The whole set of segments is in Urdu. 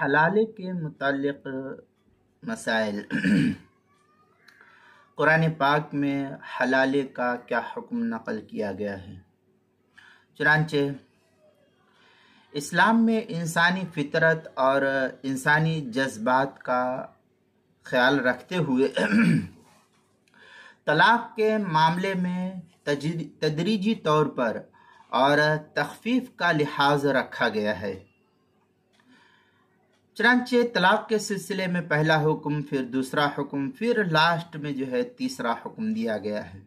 حلالے کے متعلق مسائل۔ قرآن پاک میں حلالے کا کیا حکم نقل کیا گیا ہے؟ چنانچہ اسلام میں انسانی فطرت اور انسانی جذبات کا خیال رکھتے ہوئے طلاق کے معاملے میں تدریجی طور پر اور تخفیف کا لحاظ رکھا گیا ہے۔ چنانچہ طلاق کے سلسلے میں پہلا حکم، پھر دوسرا حکم، پھر لاسٹ میں تیسرا حکم دیا گیا ہے۔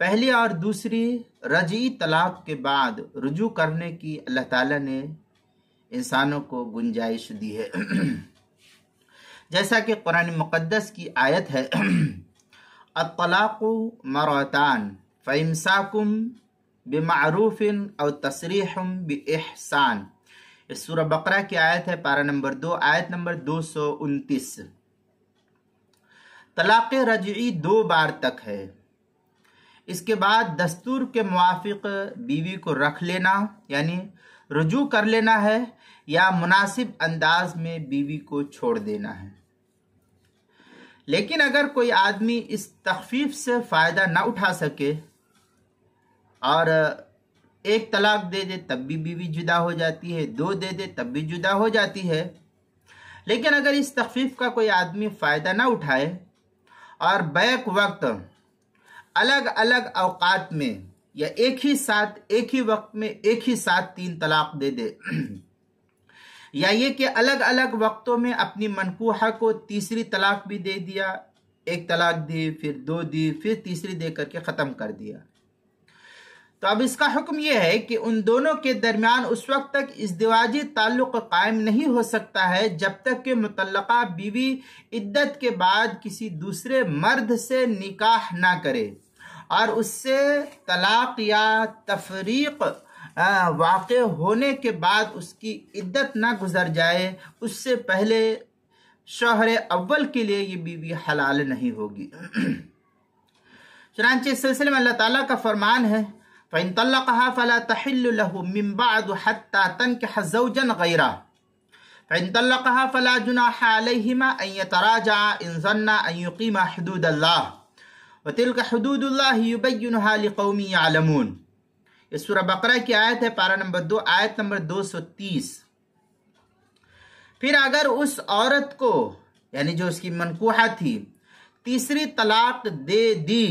پہلی اور دوسری رجعی طلاق کے بعد رجوع کرنے کی اللہ تعالیٰ نے انسانوں کو گنجائش دی ہے، جیسا کہ قرآن مقدس کی آیت ہے الطلاق مرتان فامساکم بمعروف او تسریح باحسان۔ اس سورہ بقرہ کی آیت ہے، پارہ نمبر 2، آیت نمبر 229۔ طلاق رجعی 2 بار تک ہے۔ اس کے بعد دستور کے موافق بیوی کو رکھ لینا یعنی رجوع کر لینا ہے، یا مناسب انداز میں بیوی کو چھوڑ دینا ہے۔ لیکن اگر کوئی آدمی اس تخفیف سے فائدہ نہ اٹھا سکے اور ایک طلاق دے دے تب بھی بیوی جدا ہو جاتی ہے، 2 دے دے تب بھی جدا ہو جاتی ہے، لیکن اگر اس تخفیف کا کوئی آدمی فائدہ نہ اٹھائے اور بیک وقت الگ الگ اوقات میں یا ایک ہی وقت میں ایک ہی ساتھ 3 طلاق دے دے، یا یہ کہ الگ الگ وقتوں میں اپنی منکوحہ کو تیسری طلاق بھی دے دیا، ایک طلاق دی، پھر 2 دی، پھر تیسری دے کر کے ختم کر دیا، تو اب اس کا حکم یہ ہے کہ ان دونوں کے درمیان اس وقت تک ازدواجی تعلق قائم نہیں ہو سکتا ہے جب تک کہ مطلقہ بیوی عدت کے بعد کسی دوسرے مرد سے نکاح نہ کرے اور اس سے طلاق یا تفریق واقع ہونے کے بعد اس کی عدت نہ گزر جائے، اس سے پہلے شوہر اول کے لیے یہ بیوی حلال نہیں ہوگی۔ چنانچہ اس سلسلے میں اللہ تعالیٰ کا فرمان ہے فَإِن طَلَّقَهَا فَلَا تَحِلُّ لَهُ مِن بَعْدُ حَتَّى تَنكِحَ زَوْجًا غَيْرَهُ فَإِن طَلَّقَهَا فَلَا جُنَاحَ عَلَيْهِمَا أَن يَتَرَاجَعَا إِن ظَنَّا أَن يُقِيمَا حُدُودَ اللَّهِ وَتِلْكَ حُدُودُ اللَّهِ يُبَيِّنُهَا لِقَوْمٍ يَعْلَمُونَ۔ یہ سورہ بقرہ کی آیت ہے، پارہ نمبر 2، آیت نمبر 230۔ پھر اگر اس عورت کو یعنی جو اس کی منکوحہ تھی تیسری طلاق دے دی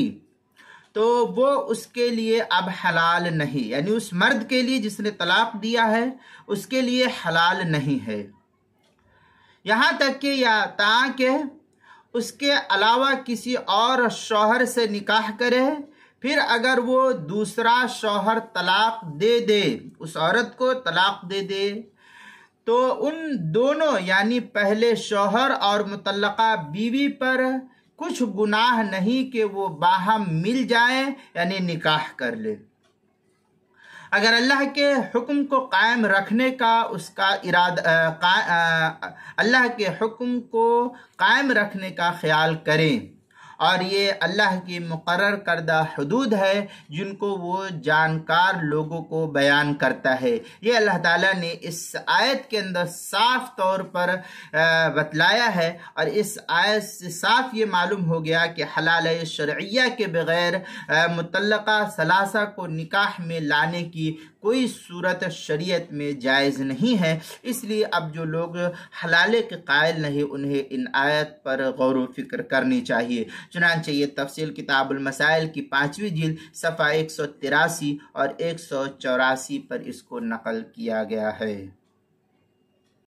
تو وہ اس کے لیے اب حلال نہیں، یعنی اس مرد کے لیے جس نے طلاق دیا ہے اس کے لیے حلال نہیں ہے، یہاں تک کہ یا تاکہ اس کے علاوہ کسی اور شوہر سے نکاح کرے۔ پھر اگر وہ دوسرا شوہر طلاق دے دے، اس عورت کو طلاق دے دے، تو ان دونوں یعنی پہلے شوہر اور مطلقہ بیوی پر کچھ گناہ نہیں کہ وہ باہم مل جائیں یعنی نکاح کر لے۔ اگر اللہ کے حکم کو قائم رکھنے کا اس کا اللہ کے حکم کو قائم رکھنے کا خیال کریں، اور یہ اللہ کی مقرر کردہ حدود ہے جن کو وہ جانکار لوگوں کو بیان کرتا ہے۔ یہ اللہ تعالیٰ نے اس آیت کے اندر صاف طور پر بتلایا ہے، اور اس آیت سے صاف یہ معلوم ہو گیا کہ حلالہ شرعیہ کے بغیر مطلقہ ثلاثہ کو نکاح میں لانے کی کوئی صورت شریعت میں جائز نہیں ہے۔ اس لیے اب جو لوگ حلالے کے قائل نہیں انہیں ان آیت پر غور و فکر کرنی چاہیے۔ چنانچہ یہ تفصیل کتاب المسائل کی 5ویں جلد صفحہ 183 اور 184 پر اس کو نقل کیا گیا ہے۔